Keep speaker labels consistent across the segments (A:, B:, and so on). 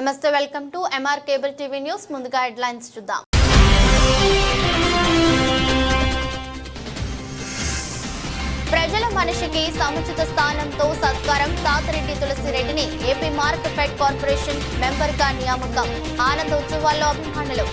A: నమస్తే, welcome to MR cable TV news. ముందుగా headlines చూద్దాం. ప్రజల మనిషికి సముచిత స్థానంతో సత్కారం. తాతిరెడ్డి తులసిరెడ్డిని ఏపీ మార్కెట్ కార్పొరేషన్ మెంబర్ గా నియామకం. ఆనందోత్సవాల్లో అభిమానులు.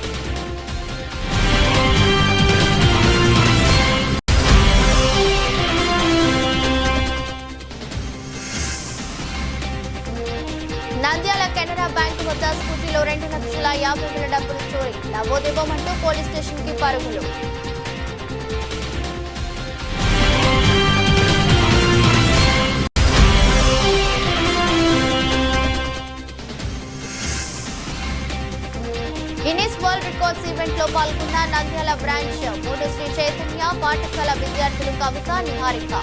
A: నంద్యాల కెనరా బ్యాంకు వద్ద స్కూటీలో 2,50,000 డబ్బులు చోరీ. నవోదివ్వమంటూ పోలీస్ స్టేషన్ కి పరుగులు. గిన్నిస్ వరల్డ్ రికార్డ్స్ ఈవెంట్ లో పాల్గొన్న నంద్యాల బ్రాంచ్ 3 శ్రీ చైతన్య పాఠశాల విద్యార్థులు కవిత, నిహారిక.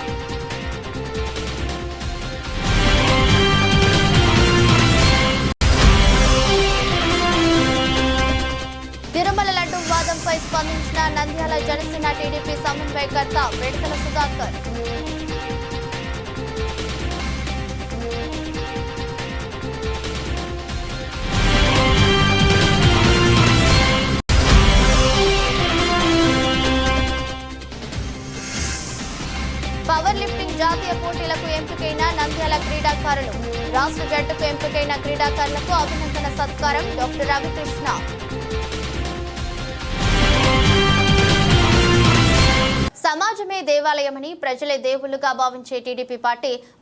A: తిరుమల లడ్డు వాదంపై స్పందించిన నంద్యాల జనసేన టీడీపీ సమన్వయకర్త వేడుకల సుధాకర్. పవర్ లిఫ్టింగ్ జాతీయ పోటీలకు ఎంపికైన నంద్యాల క్రీడాకారులు. రాష్ట్ర జట్టుకు ఎంపికైన క్రీడాకారులకు అభినందన సత్కారం. డాక్టర్ రవికృష్ణ. సమాజమే దేవాలయమని, ప్రజలే దేవుళ్లుగా భావించే టీడీపీ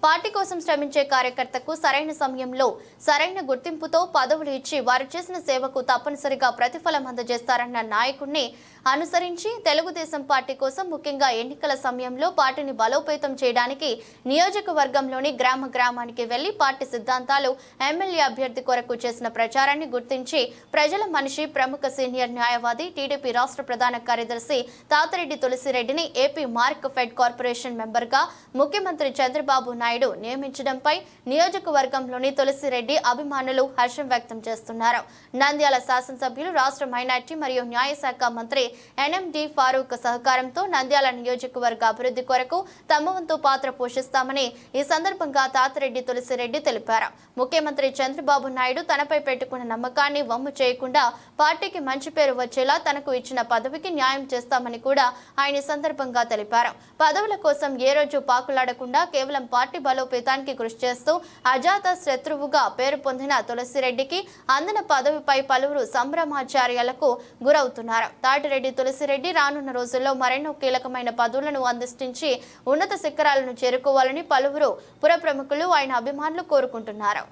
A: పార్టీ కోసం శ్రమించే కార్యకర్తకు సరైన సమయంలో సరైన గుర్తింపుతో పదవులు ఇచ్చి వారు చేసిన సేవకు తప్పనిసరిగా ప్రతిఫలం అందజేస్తారన్న నాయకుడిని అనుసరించి తెలుగుదేశం పార్టీ కోసం ముఖ్యంగా ఎన్నికల సమయంలో పార్టీని బలోపేతం చేయడానికి నియోజకవర్గంలోని గ్రామానికి వెళ్లి పార్టీ సిద్ధాంతాలు, ఎమ్మెల్యే అభ్యర్థి కొరకు చేసిన ప్రచారాన్ని గుర్తించి ప్రజల మనిషి, ప్రముఖ సీనియర్ న్యాయవాది, టీడీపీ రాష్ట్ర ప్రధాన కార్యదర్శి తాతిరెడ్డి తులసిరెడ్డిని ఏపీ మార్కెట్ కార్పొరేషన్ మెంబర్ గా ముఖ్యమంత్రి చంద్రబాబు నాయుడు నియమించడంపై నియోజకవర్గంలోని తులసిరెడ్డి అభిమానులు హర్షం వ్యక్తం చేస్తున్నారు. నంద్యాల శాసనసభ్యులు, రాష్ట్ర మైనార్టీ మరియు న్యాయశాఖ మంత్రి ఎన్ఎండి ఫారూక్ సహకారంతో నంద్యాల నియోజకవర్గ అభివృద్ధి కొరకు తమ వంతు పాత్ర పోషిస్తామని ఈ సందర్భంగా తాతిరెడ్డి తులసిరెడ్డి తెలిపారు. ముఖ్యమంత్రి చంద్రబాబు నాయుడు తనపై పెట్టుకున్న నమ్మకాన్ని వమ్ము చేయకుండా పార్టీకి మంచి పేరు వచ్చేలా తనకు ఇచ్చిన పదవికి న్యాయం చేస్తామని కూడా ఆయన సందర్భంగా తెలిపారు. పదవుల కోసం ఏ రోజు పాకులాడకుండా కేవలం పార్టీ బలోపేతానికి కృషి చేస్తూ అజాత శత్రువుగా పేరు పొందిన తులసిరెడ్డికి అందిన పదవిపై పలువురు సంభ్రమాచార్యాలకు గురవుతున్నారు. తాటిరెడ్డి తులసిరెడ్డి రానున్న రోజుల్లో మరెన్నో కీలకమైన పదవులను అందించి ఉన్నత శిఖరాలను చేరుకోవాలని పలువురు పుర ప్రముఖులు, ఆయన అభిమానులు కోరుకుంటున్నారు.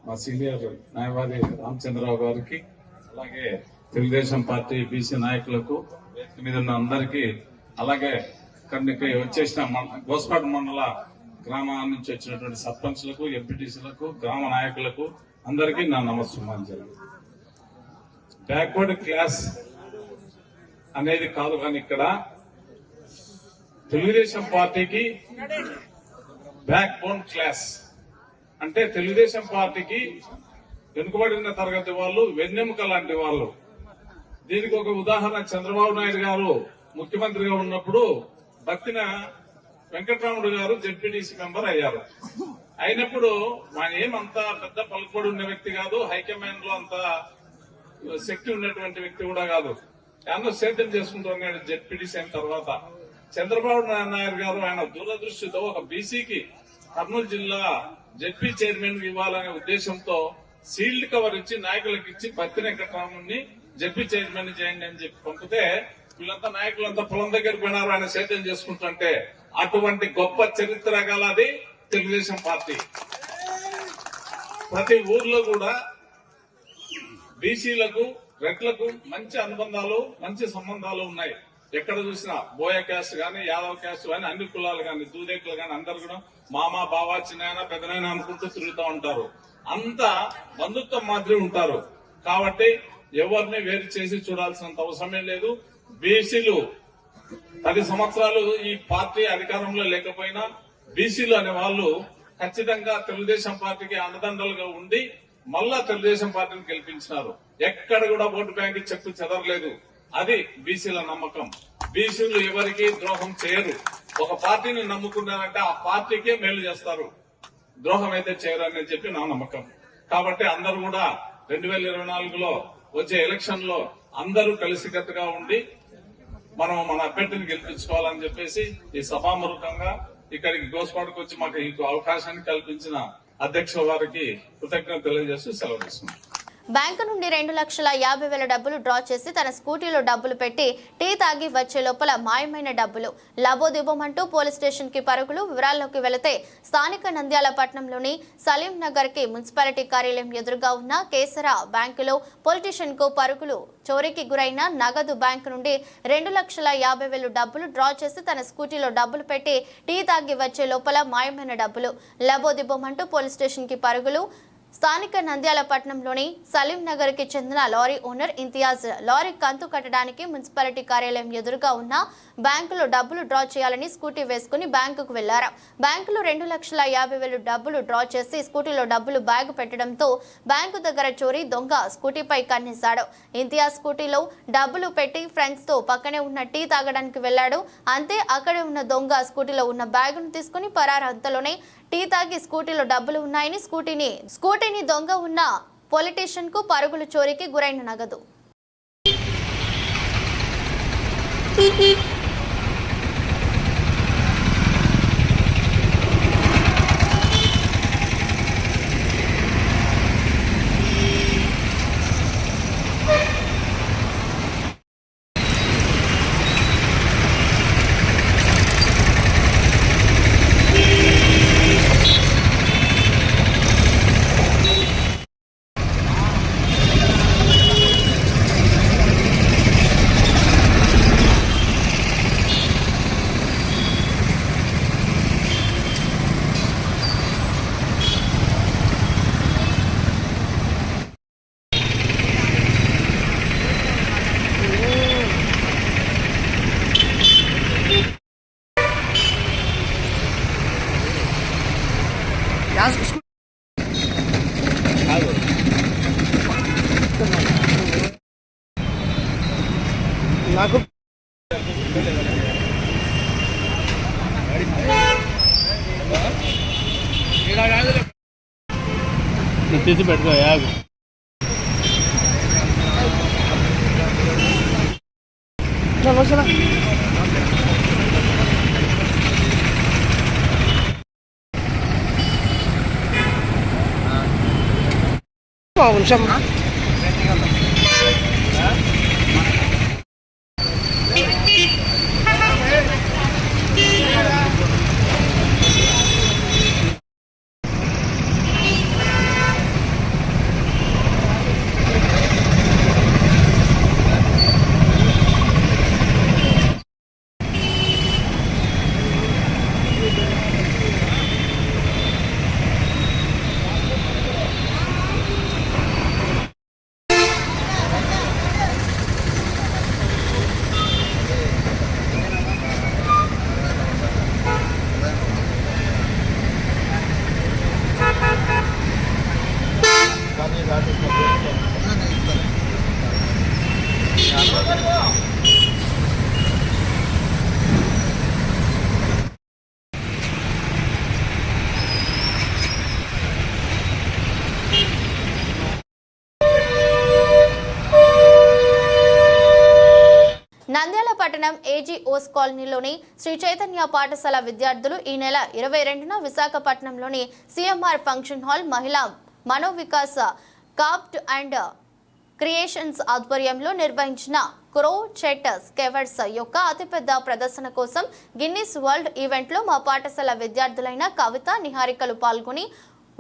B: మా సీనియర్ న్యాయవాది రామచంద్రరావు గారికి, అలాగే తెలుగుదేశం పార్టీ బీసీ నాయకులకు, వేదిక మీద ఉన్న అందరికీ, అలాగే ఇక్కడికి వచ్చేసిన గోస్పాడు మండల గ్రామం నుంచి వచ్చినటువంటి సర్పంచ్లకు, ఎంపీటీసీలకు, గ్రామ నాయకులకు అందరికీ నా నమస్కారం. బ్యాక్వర్డ్ క్లాస్ అనేది కాదు, కానీ ఇక్కడ తెలుగుదేశం పార్టీకి బ్యాక్ బోన్ క్లాస్ అంటే తెలుగుదేశం పార్టీకి వెనుకబడిన తరగతి వాళ్ళు, వెన్నెముక లాంటి వాళ్ళు. దీనికి ఒక ఉదాహరణ, చంద్రబాబు నాయుడు గారు ముఖ్యమంత్రిగా ఉన్నప్పుడు బత్తిన వెంకటరాముడు గారు జెడ్పీటీసీ మెంబర్ అయ్యారు. అయినప్పుడు ఆయన ఏమంతా పెద్ద పలుకుబడి ఉన్న వ్యక్తి కాదు, హైకమాండ్ లో అంత శక్తి ఉన్నటువంటి వ్యక్తి కూడా కాదు. ఎన్నో సేద్యం చేసుకుంటున్నాడు జెడ్పీటీసీ అయిన తర్వాత. చంద్రబాబు నాయుడు గారు ఆయన దూరదృష్టితో ఒక బీసీకి కర్నూలు జిల్లా జెడ్పీ చైర్మన్ ఇవ్వాలనే ఉద్దేశంతో సీల్డ్ కవర్ ఇచ్చి నాయకులకు ఇచ్చి బత్తి వెంకటరాముని జెడ్పీ చైర్మన్ చేయండి అని చెప్పి పంపితే వీళ్ళంతా నాయకులంతా పొలం దగ్గర పోయినారు ఆయన సేద్యం చేసుకుంటుంటే. అటువంటి గొప్ప చరిత్ర గలది తెలుగుదేశం పార్టీ. ప్రతి ఊర్లో కూడా బీసీలకు, రెడ్లకు మంచి అనుబంధాలు, మంచి సంబంధాలు ఉన్నాయి. ఎక్కడ చూసినా బోయ క్యాస్ట్ గాని, యాదవ్ క్యాస్ట్ గాని, అన్ని కులాలు గాని, దూదేకులు గాని అందరు కూడా మామ, బావ, చిన్నాయన, పెద్దనాయన అనుకుంటూ తిరుగుతూ ఉంటారు. అంతా బంధుత్వం మాదిరి ఉంటారు. కాబట్టి ఎవరిని వేరు చేసి చూడాల్సినంత అవసరమే లేదు. బీసీలు 10 సంవత్సరాలు ఈ పార్టీ అధికారంలో లేకపోయినా బీసీలు అనే వాళ్ళు ఖచ్చితంగా తెలుగుదేశం పార్టీకి అండదండలుగా ఉండి మళ్ళా తెలుగుదేశం పార్టీని గెలిపించినారు. ఎక్కడ కూడా ఓటు బ్యాంక్ చెప్పు చెదరలేదు. అది బీసీల నమ్మకం. బీసీలు ఎవరికి ద్రోహం చేయరు. ఒక పార్టీని నమ్ముకున్నారంటే ఆ పార్టీకే మేలు చేస్తారు. ద్రోహం అయితే చేయరని చెప్పి నా నమ్మకం. కాబట్టి అందరూ కూడా 2024లో వచ్చే ఎలక్షన్ లో అందరూ కలిసికట్టుగా ఉండి మనం మన అభ్యర్థిని గెలిపించుకోవాలని చెప్పేసి ఈ సభాముఖంగా ఇక్కడికి గోస్పాడుకు వచ్చి మాకు ఈ అవకాశాన్ని కల్పించిన అధ్యక్ష వారికి కృతజ్ఞత తెలియజేస్తూ సెలవు తీసుకున్నాం.
A: బ్యాంకు నుండి 2,50,000 డబ్బులు డ్రా చేసి తన స్కూటీలో డబ్బులు పెట్టి టీ తాగి వచ్చే లోపల మాయమైన డబ్బులు లబోదిబోమంటూ పోలీస్ స్టేషన్ కి పరుగులు. వివరాల్లోకి వెళితే స్థానిక నంద్యాల పట్టణంలోని సలీం నగర్ కి మున్సిపాలిటీ కార్యాలయం ఎదురుగా ఉన్న కేసరా బ్యాంకులో పొలిటీషియన్ కు పరుగులు. చోరీకి గురైన నగదు బ్యాంకు నుండి 2,50,000 డబ్బులు డ్రా చేసి తన స్కూటీలో డబ్బులు పెట్టి టీ తాగి వచ్చే లోపల మాయమైన డబ్బులు లబోదిబోమంటూ పోలీస్ స్టేషన్ కి పరుగులు. స్థానిక నంద్యాల పట్టణంలోని సలీం నగర్ కి చెందిన లారీ ఓనర్ ఇంతియాజ్ లారీ కంతు కట్టడానికి మున్సిపాలిటీ కార్యాలయం ఎదురుగా ఉన్న బ్యాంకులో డబ్బులు డ్రా చేయాలని స్కూటీ వేసుకుని బ్యాంకుకు వెళ్లారు. బ్యాంకులో 2,50,000 డబ్బులు డ్రా చేసి స్కూటీలో డబ్బులు బ్యాగ్ పెట్టడంతో బ్యాంకు దగ్గర చోరీ దొంగ స్కూటీపై కన్నేశాడు. ఇంతియాజ్ స్కూటీలో డబ్బులు పెట్టి ఫ్రెండ్స్ తో పక్కనే ఉన్న టీ తాగడానికి వెళ్లాడు. అంతే అక్కడే ఉన్న దొంగ స్కూటీలో ఉన్న బ్యాగును తీసుకుని పరారు. అంతలోనే టీ తాగి స్కూటీలో డబ్బులు ఉన్నాయని స్కూటీని దొంగ ఉన్న పొలిటీషియన్ కు పరుగులు. చోరీకి గురైన నగదు
C: నాకు తీసి పెట్టుకో యాగు ఉంచమ్మా.
A: నంద్యాల పట్టణం ఏజీఓస్ కాలనీలోని శ్రీ చైతన్య పాఠశాల విద్యార్థులు ఈ నెల 22న విశాఖపట్నంలోని సిఎంఆర్ ఫంక్షన్ హాల్ మహిళా మనోవికాస్ కాప్ట్ అండ్ క్రియేషన్స్ ఆధ్వర్యంలో నిర్వహించిన క్రో చెట్ స్కెవర్స్ యొక్క అతిపెద్ద ప్రదర్శన కోసం గిన్నిస్ వరల్డ్ ఈవెంట్లో మా పాఠశాల విద్యార్థులైన కవిత, నిహారికలు పాల్గొని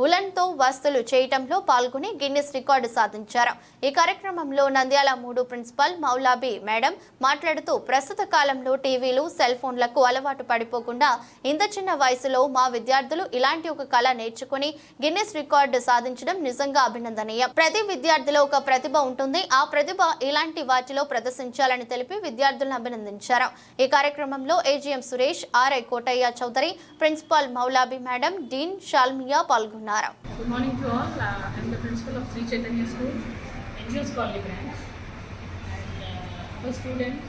A: ఉలన్తో వస్తువులు చేయటంలో పాల్గొని గిన్నిస్ రికార్డు సాధించారు. ఈ కార్యక్రమంలో నంద్యాల 3 ప్రిన్సిపల్ మౌలాబీ మేడం మాట్లాడుతూ ప్రస్తుత కాలంలో టీవీలు, సెల్ ఫోన్లకు అలవాటు పడిపోకుండా ఇంత చిన్న వయసులో మా విద్యార్థులు ఇలాంటి ఒక కళ నేర్చుకుని గిన్నిస్ రికార్డు సాధించడం నిజంగా అభినందనీయం. ప్రతి విద్యార్థిలో ఒక ప్రతిభ ఉంటుంది. ఆ ప్రతిభ ఇలాంటి వాటిలో ప్రదర్శించాలని తెలిపి విద్యార్థులను అభినందించారు. ఈ కార్యక్రమంలో AGM Suresh, RI Kotaiah Chowdary, principal Maulabi madam, dean Shalmiya పాల్గొన్నారు.
D: Good morning to all. I'm the principal of Sri Chaitanya School, NGOs Colony branch. And our students,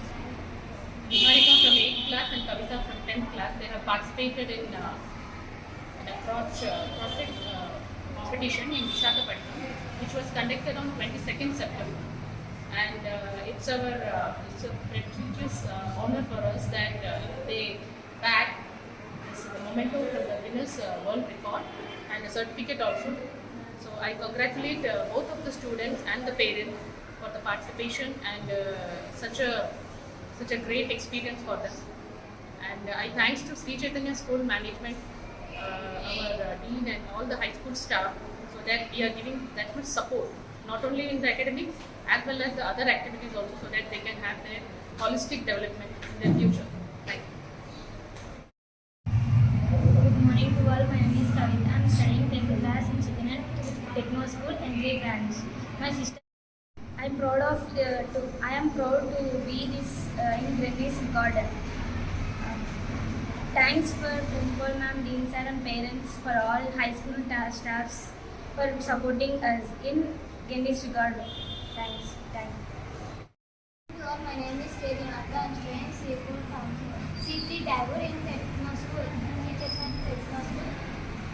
D: Niharika from 8th class and Kavita from 10th class, they have participated in the cross competition in Visakhapatnam, which was conducted on 22nd September. And it's a prestigious honor for us that they bagged the memento for the Guinness World Record and a certificate also. So I congratulate both of the students and the parents for the participation and such a great experience for them. And I thanks to Sri Chaitanya School management, our dean and all the high school staff, so that we are giving that much support, not only in the academics as well as the other activities also, so that they can have their holistic development in their future. Thank you.
E: Good morning to all. My name is Kavita. I am studying 10th class in Chaitanya Techno School and 3 branch. My sister, I am proud to be this in Guinness record. Thanks for principal ma'am, dean sir and parents for all high school staffs for supporting us in Guinness record. Thanks.
F: Hello, my name is Kedinata. I am studying C3 Tagore in Techno School.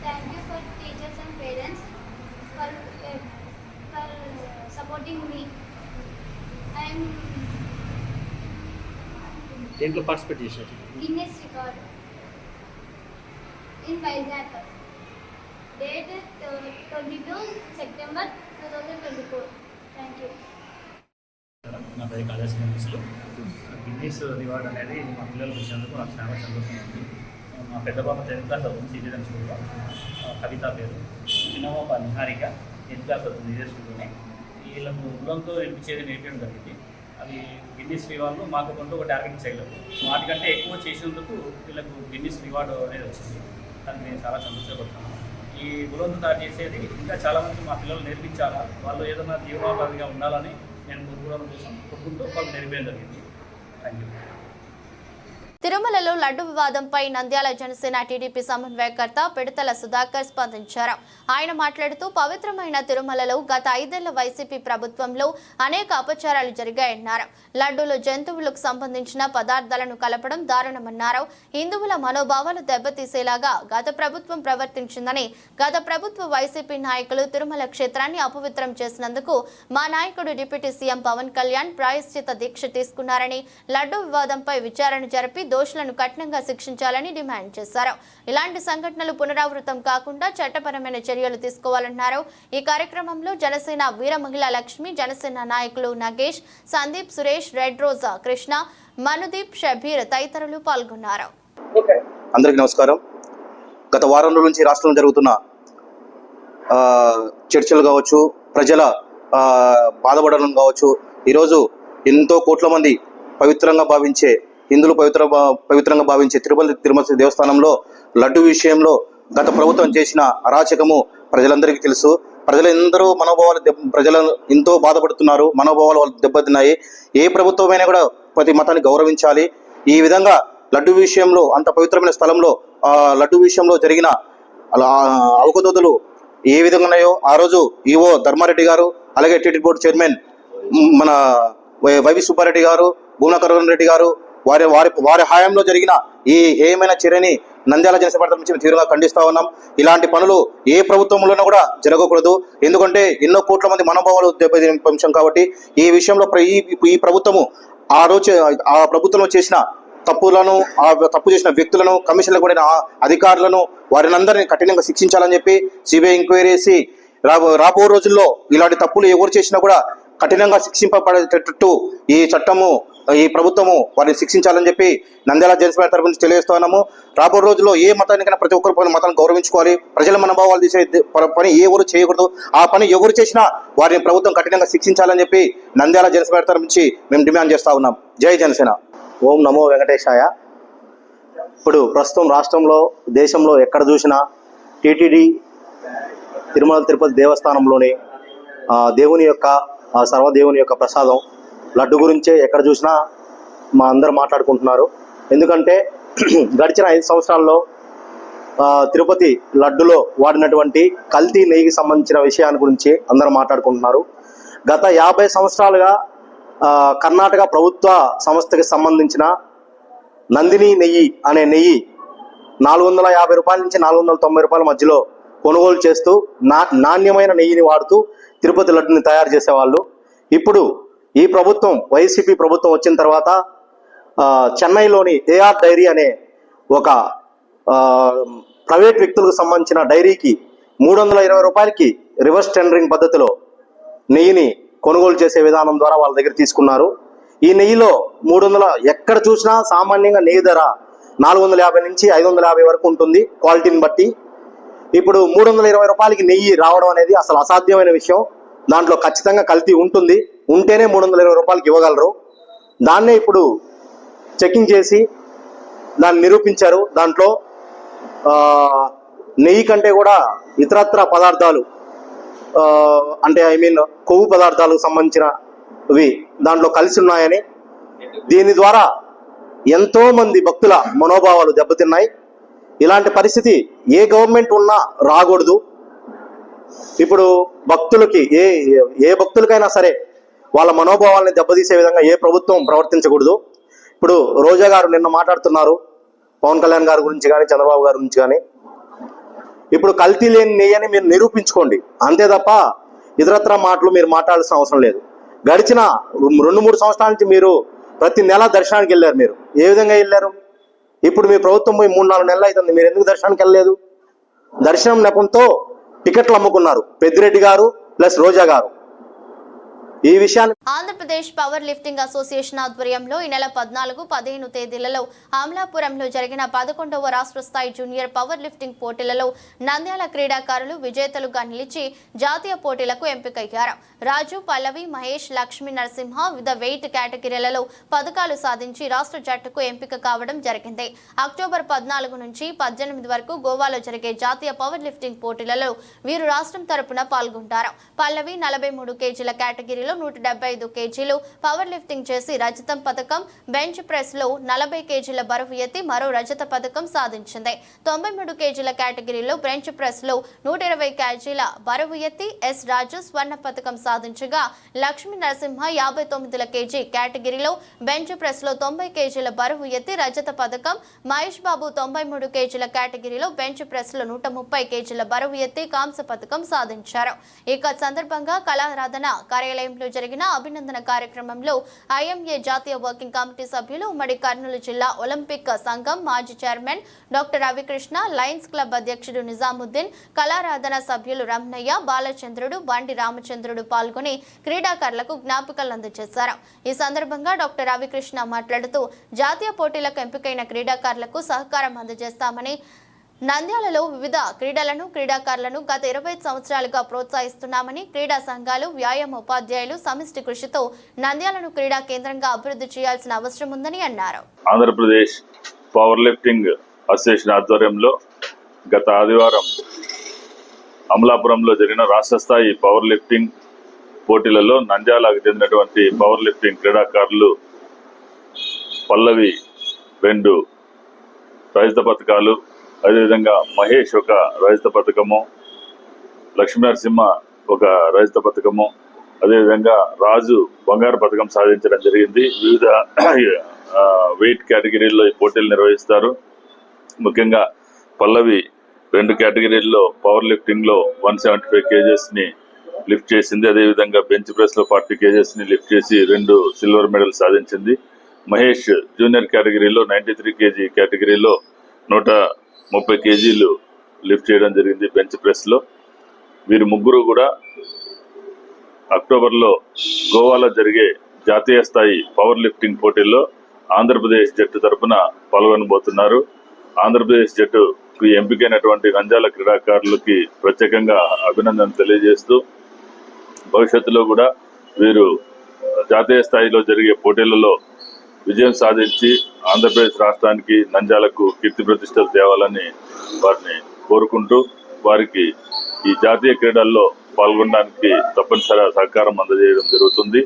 F: Thank you for teachers and parents for supporting me. I am
C: దేంట్లో participate చేశారు?
F: Guinness record in Vizag. Date 22 September 2024. Thank you.
G: నా పేరు కాళా Srinivasulu. Guinness reward అనేది మా పిల్లలకు వచ్చినందుకు నాకు చాలా సంతోషంగా ఉంది. మా పెద్ద పాప 10th క్లాస్ అవుతుంది శ్రీచైతన్య స్కూల్లో, కవిత పేరు. చిన్న పాప నిహారిక 10th క్లాస్ అవుతుంది ఇదే స్కూల్లోనే. వీళ్ళకు గుణంతో నేర్పించడం జరిగింది. అది గిన్నీస్ రివార్డు మాకు కొంటూ ఒక టార్గెట్ చేయలేదు. వాటికంటే ఎక్కువ చేసినందుకు వీళ్ళకు గిన్నీస్ రివార్డు అనేది వచ్చింది. దానికి నేను చాలా సంతోషపడుతున్నాను. ఈ గుణంతో తయారు చేసేది ఇంకా చాలామంది మా పిల్లలు నేర్పించాలా, వాళ్ళు ఏదైనా జీవనోపాధిగా ఉండాలని నేను కోరుకుంటూ వాళ్ళు నేర్పేయడం జరిగింది. Thank you.
A: తిరుమలలో లడ్డు వివాదంపై నంద్యాల జనసేన టీడీపీ సమన్వయకర్త పిడతల సుధాకర్ స్పందించారు. ఆయన మాట్లాడుతూ పవిత్రమైన తిరుమలలో గత 5 ఏళ్ల వైసీపీ ప్రభుత్వంలో అనేక అపచారాలు జరిగాయన్నారు. లడ్డూలో జంతువులకు సంబంధించిన పదార్థాలను కలపడం దారుణమన్నారు. హిందువుల మనోభావాలు దెబ్బతీసేలాగా గత ప్రభుత్వం ప్రవర్తించిందని, గత ప్రభుత్వ వైసీపీ నాయకులు తిరుమల క్షేత్రాన్ని అపవిత్రం చేసినందుకు మా నాయకుడు డిప్యూటీ సీఎం పవన్ కళ్యాణ్ ప్రాయశ్చిత దీక్ష తీసుకున్నారని, లడ్డూ వివాదంపై విచారణ జరిపి దోషులను కఠినంగా శిక్షించాలని డిమాండ్ చేశారు. ఇలాంటి సంఘటనలు పునరావృతం కాకుండా చట్టపరమైన చర్యలు తీసుకోవాలన్నారు. ఈ కార్యక్రమంలో జనసేన వీర మహిళా లక్ష్మి, జనసేన నాయకులు నగేష్, సందీప్, సురేష్, రెడ్ రోజా, కృష్ణ, మనుదీప్, షబీర్ తదితరులు పాల్గొన్నారు.
H: అందరికీ నమస్కారం. గత వారం రోజుల నుంచి రాష్ట్రంలో జరుగుతున్న చర్చలు కావచ్చు, ప్రజల బాధపడడం కావచ్చు, ఈరోజు ఎంతో కోట్ల మంది పవిత్రంగా భావించే హిందువులు పవిత్రంగా భావించే తిరుమల దేవస్థానంలో లడ్డు విషయంలో గత ప్రభుత్వం చేసిన అరాచకము ప్రజలందరికీ తెలుసు. ప్రజలందరూ ప్రజలు ఎంతో బాధపడుతున్నారు, మనోభావాలు వాళ్ళు దెబ్బతిన్నాయి. ఏ ప్రభుత్వమైనా కూడా ప్రతి మతాన్ని గౌరవించాలి. ఈ విధంగా లడ్డు విషయంలో, అంత పవిత్రమైన స్థలంలో లడ్డు విషయంలో జరిగిన అవకతవకలు ఏ విధంగా ఉన్నాయో ఆ రోజు ఈవో ధర్మారెడ్డి గారు, అలాగే టీటీడీ బోర్డు చైర్మన్ మన వైవి సుబ్బారెడ్డి గారు, భూమకరణ్ రెడ్డి గారు వారి హయాంలో జరిగిన ఈ హేయమైన చర్యని నంద్యాల జనసేన నుంచి తీవ్రంగా ఖండిస్తా ఉన్నాం. ఇలాంటి పనులు ఏ ప్రభుత్వంలోనూ కూడా జరగకూడదు. ఎందుకంటే ఎన్నో కోట్ల మంది మనోభావాలు దెబ్బతినే అంశం కాబట్టి ఈ విషయంలో ఈ ప్రభుత్వము ఆ ప్రభుత్వంలో చేసిన తప్పులను, ఆ తప్పు చేసిన వ్యక్తులను, కమిషన్లకు కూడిన అధికారులను వారిని అందరినీ కఠినంగా శిక్షించాలని చెప్పి సిబిఐ ఎంక్వైరీ చేసి రాబో రోజుల్లో ఇలాంటి తప్పులు ఎవరు చేసినా కూడా కఠినంగా శిక్షింపబడేటట్టు ఈ ప్రభుత్వము వారిని శిక్షించాలని చెప్పి నంద్యాల జనసేన తరపు నుంచి తెలియజేస్తా ఉన్నాము. రాబో రోజుల్లో ఏ మతానికైనా ప్రతి ఒక్కరు మతాన్ని గౌరవించుకోవాలి. ప్రజల మనోభావాలు తీసే పని ఎవరు చేయకూడదు. ఆ పని ఎవరు చేసినా వారిని ప్రభుత్వం కఠినంగా శిక్షించాలని చెప్పి నంద్యాల జనసేన తరపు నుంచి మేము డిమాండ్ చేస్తా ఉన్నాం. జై జనసేన. ఓం నమో వెంకటేశాయ. ఇప్పుడు ప్రస్తుతం రాష్ట్రంలో, దేశంలో ఎక్కడ చూసినా టీటీడీ తిరుమల తిరుపతి దేవస్థానంలోని దేవుని యొక్క సర్వదేవుని యొక్క ప్రసాదం లడ్డు గురించే ఎక్కడ చూసినా అందరూ మాట్లాడుకుంటున్నారు. ఎందుకంటే గడిచిన 5 సంవత్సరాల్లో తిరుపతి లడ్డులో వాడినటువంటి కల్తీ నెయ్యికి సంబంధించిన విషయాన్ని గురించి అందరూ మాట్లాడుకుంటున్నారు. గత 50 సంవత్సరాలుగా కర్ణాటక ప్రభుత్వ సంస్థకి సంబంధించిన నందిని నెయ్యి అనే నెయ్యి 450 రూపాయల నుంచి 490 రూపాయల మధ్యలో కొనుగోలు చేస్తూ నాణ్యమైన నెయ్యిని వాడుతూ తిరుపతి లడ్డుని తయారు చేసేవాళ్ళు. ఇప్పుడు ఈ ప్రభుత్వం వైసీపీ ప్రభుత్వం వచ్చిన తర్వాత చెన్నైలోని ఏఆర్ డైరీ అనే ఒక ప్రైవేట్ వ్యక్తులకు సంబంధించిన డైరీకి 320 రూపాయలకి రివర్స్ టెండరింగ్ పద్ధతిలో నెయ్యిని కొనుగోలు చేసే విధానం ద్వారా వాళ్ళ దగ్గర తీసుకున్నారు. ఈ నెయ్యిలో 300 ఎక్కడ చూసినా సామాన్యంగా నెయ్యి ధర 450 నుంచి 550 వరకు ఉంటుంది క్వాలిటీని బట్టి. ఇప్పుడు 320 రూపాయలకి నెయ్యి రావడం అనేది అసలు అసాధ్యమైన విషయం. దాంట్లో ఖచ్చితంగా కల్తీ ఉంటుంది, ఉంటేనే 320 రూపాయలకి ఇవ్వగలరు. దాన్నే ఇప్పుడు చెకింగ్ చేసి దాన్ని నిరూపించారు. దాంట్లో నెయ్యి కంటే కూడా ఇతరత్ర పదార్థాలు అంటే కొవ్వు పదార్థాలకు సంబంధించినవి దాంట్లో కలిసి ఉన్నాయని, దీని ద్వారా ఎంతో మంది భక్తుల మనోభావాలు దెబ్బతిన్నాయి. ఇలాంటి పరిస్థితి ఏ గవర్నమెంట్ ఉన్నా రాకూడదు. ఇప్పుడు భక్తులకి ఏ భక్తులకైనా సరే వాళ్ళ మనోభావాల్ని దెబ్బతీసే విధంగా ఏ ప్రభుత్వం ప్రవర్తించకూడదు. ఇప్పుడు రోజా గారు నిన్న మాట్లాడుతున్నారు పవన్ కళ్యాణ్ గారి గురించి కానీ చంద్రబాబు గారి గురించి కానీ. ఇప్పుడు కల్తీ లేని నెయ్యని మీరు నిరూపించుకోండి, అంతే తప్ప ఇతరత్ర మాటలు మీరు మాట్లాడాల్సిన అవసరం లేదు. గడిచిన 2-3 సంవత్సరాల నుంచి మీరు ప్రతి నెల దర్శనానికి వెళ్ళారు. మీరు ఏ విధంగా వెళ్ళారు? ఇప్పుడు మీ ప్రభుత్వం పోయి 3-4 నెలలు అవుతుంది, మీరు ఎందుకు దర్శనానికి వెళ్ళలేదు? దర్శనం నెపంతో టికెట్లు అమ్ముకున్నారు పెద్దిరెడ్డి గారు ప్లస్ రోజా గారు. ఈ విషయాన్ని
A: ఆంధ్రప్రదేశ్ పవర్ లిఫ్టింగ్ అసోసియేషన్ ఆధ్వర్యంలో ఈ నెల 14-15 తేదీలలో అమలాపురంలో జరిగిన 11వ రాష్ట్ర స్థాయి జూనియర్ పవర్ లిఫ్టింగ్ పోటీలలో నంద్యాల క్రీడాకారులు విజేతలుగా నిలిచి జాతీయ పోటీలకు ఎంపికయ్యారు. రాజు, పల్లవి, మహేష్, లక్ష్మీ నరసింహ వివిధ వెయిట్ కేటగిరీలలో పథకాలు సాధించి రాష్ట్ర జట్టుకు ఎంపిక కావడం జరిగింది. అక్టోబర్ 14 నుంచి 18 వరకు గోవాలో జరిగే జాతీయ పవర్ లిఫ్టింగ్ పోటీలలో వీరు రాష్ట్రం తరపున పాల్గొంటారు. పల్లవి 43 కేజీల కేటగిరీలో 175 కేజీలు పవర్ లిఫ్టింగ్ చేసి రజతం పథకం, బెంచ్ ప్రెస్ లో 40 కేజీల బరువు ఎత్తి మరో రజత పథకం సాధించింది. 93 కేజీల కేటగిరీలో బెంచ్ ప్రెస్ లో 120 కేజీల బరువు ఎత్తి ఎస్ రాజు స్వర్ణ పథకం సాధించగా, లక్ష్మీ నరసింహ 59 కేజీ కేటగిరీలో బెంచ్ ప్రెస్ లో 90 కేజీల బరువు ఎత్తి రజత పథకం, మహేష్ బాబు 93 కేజీల కేటగిరీలో బెంచ్ ప్రెస్ లో 130 కేజీల బరువు ఎత్తి కాంస్య పథకం సాధించారు. ఇక సందర్భంగా కళారాధన కార్యాలయంలో జరిగిన అభినందన కార్యక్రమంలో ఐఎంఏ జాతీయ వర్కింగ్ కమిటీ సభ్యులు, ఉమ్మడి కర్నూలు జిల్లా ఒలింపిక్ సంఘం మాజీ chairman doctor Ravikrishna, Lions club అధ్యక్షుడు నిజాముద్దీన్, కళారాధన సభ్యులు రమణయ్య, బాలచంద్రుడు, బండి రామచంద్రుడు పాల్గొని క్రీడాకారులకు జ్ఞాపికలు అందజేశారు. ఈ సందర్భంగా డాక్టర్ రవికృష్ణ మాట్లాడుతూ జాతీయ పోటీలకు ఎంపికైన క్రీడాకారులకు సహకారం అందజేస్తామని, నంద్యాలలో వివిధ క్రీడలను క్రీడాకారులను గత 25 సంవత్సరాలుగా ప్రోత్సహిస్తున్నామని, క్రీడా సంఘాలు, వ్యాయామ ఉపాధ్యాయులు సమిష్టి కృషితో నంద్యాలను క్రీడా కేంద్రంగా అభివృద్ధి చేయాల్సిన అవసరం ఉందని అన్నారు.
I: ఆంధ్రప్రదేశ్ పవర్ లిఫ్టింగ్ అసోసియేషన్ ఆధ్వర్యంలో గత ఆదివారం అమలాపురంలో జరిగిన రాష్ట్ర స్థాయి పవర్ లిఫ్టింగ్ పోటీలలో నంద్యాలకు చెందినటువంటి పవర్ లిఫ్టింగ్ క్రీడాకారులు పల్లవి 2 రజత పథకాలు, అదేవిధంగా మహేష్ 1 రజత పథకము, లక్ష్మీ నరసింహ 1 రజత పథకము, అదేవిధంగా రాజు బంగారు పథకం సాధించడం జరిగింది. వివిధ వెయిట్ కేటగిరీల్లో ఈ పోటీలు నిర్వహిస్తారు. ముఖ్యంగా పల్లవి 2 కేటగిరీల్లో పవర్ లిఫ్టింగ్లో 175 కేజెస్ని లిఫ్ట్ చేసింది. అదేవిధంగా బెంచ్ ప్రెస్లో 40 కేజెస్ని లిఫ్ట్ చేసి 2 సిల్వర్ మెడల్ సాధించింది. మహేష్ జూనియర్ కేటగిరీలో 93 కేజీ కేటగిరీలో 130 కేజీలు లిఫ్ట్ చేయడం జరిగింది బెంచ్ ప్రెస్లో. వీరు ముగ్గురు కూడా అక్టోబర్లో గోవాలో జరిగే జాతీయ స్థాయి పవర్ లిఫ్టింగ్ పోటీల్లో ఆంధ్రప్రదేశ్ జట్టు తరఫున పాల్గొనబోతున్నారు. ఆంధ్రప్రదేశ్ జట్టుకు ఎంపికైనటువంటి నంద్యాల క్రీడాకారులకి ప్రత్యేకంగా అభినందనలు తెలియజేస్తూ, భవిష్యత్తులో కూడా వీరు జాతీయ స్థాయిలో జరిగే పోటీలలో విజయం సాధించి ఆంధ్రప్రదేశ్ రాష్ట్రానికి, నంద్యాలకు కీర్తి ప్రతిష్టలు తేవాలని వారిని కోరుకుంటూ, వారికి ఈ జాతీయ క్రీడల్లో పాల్గొనడానికి తప్పనిసరిగా సహకారం అందజేయడం జరుగుతుంది.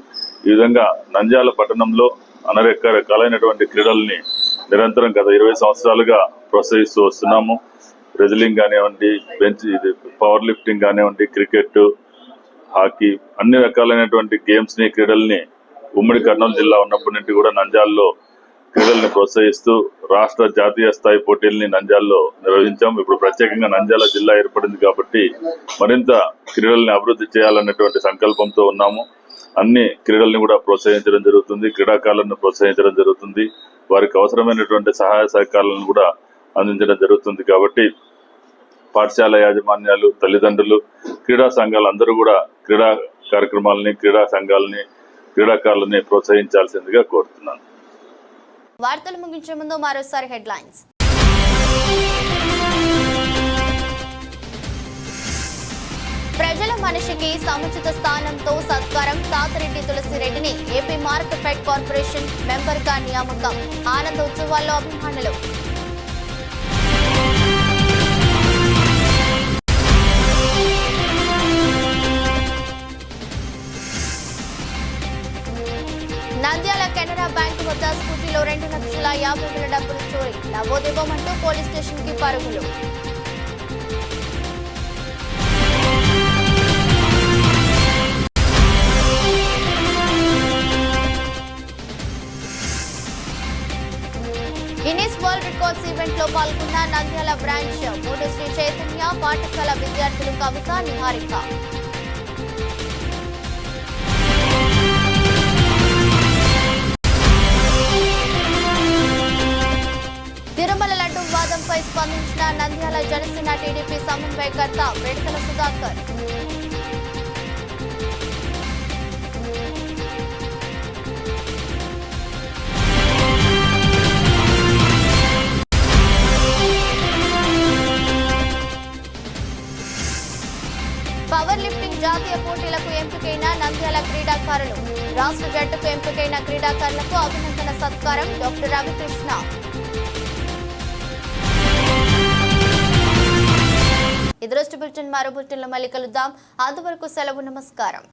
I: ఈ విధంగా నంద్యాల పట్టణంలో అనేక రకాలైనటువంటి క్రీడల్ని నిరంతరం గత 20 సంవత్సరాలుగా ప్రోత్సహిస్తూ వస్తున్నాము. రెజ్లింగ్ కానివ్వండి, పవర్ లిఫ్టింగ్ కానివ్వండి, క్రికెట్, హాకీ, అన్ని రకాలైనటువంటి గేమ్స్ని, క్రీడల్ని ఉమ్మడి కర్నూలు జిల్లా ఉన్నప్పటి నుండి కూడా నంద్యాలలో క్రీడల్ని ప్రోత్సహిస్తూ రాష్ట్ర జాతీయ స్థాయి పోటీల్ని నంద్యాలలో నిర్వహించాం. ఇప్పుడు ప్రత్యేకంగా నంద్యాల జిల్లా ఏర్పడింది కాబట్టి మరింత క్రీడల్ని అభివృద్ధి చేయాలన్నటువంటి సంకల్పంతో ఉన్నాము. అన్ని క్రీడల్ని కూడా ప్రోత్సహించడం జరుగుతుంది, క్రీడాకారులను ప్రోత్సహించడం జరుగుతుంది, వారికి అవసరమైనటువంటి సహాయ సహకారాలను కూడా అందించడం జరుగుతుంది. కాబట్టి పాఠశాల యాజమాన్యాలు, తల్లిదండ్రులు, క్రీడా సంఘాలు అందరూ కూడా క్రీడా కార్యక్రమాలని, క్రీడా సంఘాలని, క్రీడాకారులని ప్రోత్సహించాల్సిందిగా కోరుతున్నాను.
A: వార్తలు ముగించే ముందు మరోసారి హెడ్లైన్స్. ప్రజల మనిషికి సముచిత స్థానంతో సత్కారం. తాతిరెడ్డి తులసిరెడ్డిని ఏపీ మార్క్ ఫెడ్ కార్పొరేషన్ మెంబర్గా నియామకం. ఆనందోత్సవాల్లో అభిమానులు. నంద్యాల కెనరా బ్యాంకు వద్ద స్కూటీలో 2,50,000 డబ్బులు చోరీ. లబోదిబోమంటూ పోలీస్ స్టేషన్ కి పరుగులు. గిన్నిస్ వరల్డ్ రికార్డ్స్ ఈవెంట్ లో పాల్గొన్న నంద్యాల బ్రాంచ్ 3 శ్రీ చైతన్య పాఠశాల విద్యార్థులు కవిత, నిహారిక. తిరుమల లడ్డు వాదంపై స్పందించిన నంద్యాల జనసేన టీడీపీ సమన్వయకర్త వేడుకల సుధాకర్. పవర్ లిఫ్టింగ్ జాతీయ పోటీలకు ఎంపికైన నంద్యాల క్రీడాకారులు. రాష్ట్ర జట్టుకు ఎంపికైన క్రీడాకారులకు అభినందన సత్కారం. డాక్టర్ రవికృష్ణ. ఇది బులెటిన్. మరో బులెటిన్లో మళ్ళీ కలుద్దాం. అంతవరకు సెలవు. నమస్కారం.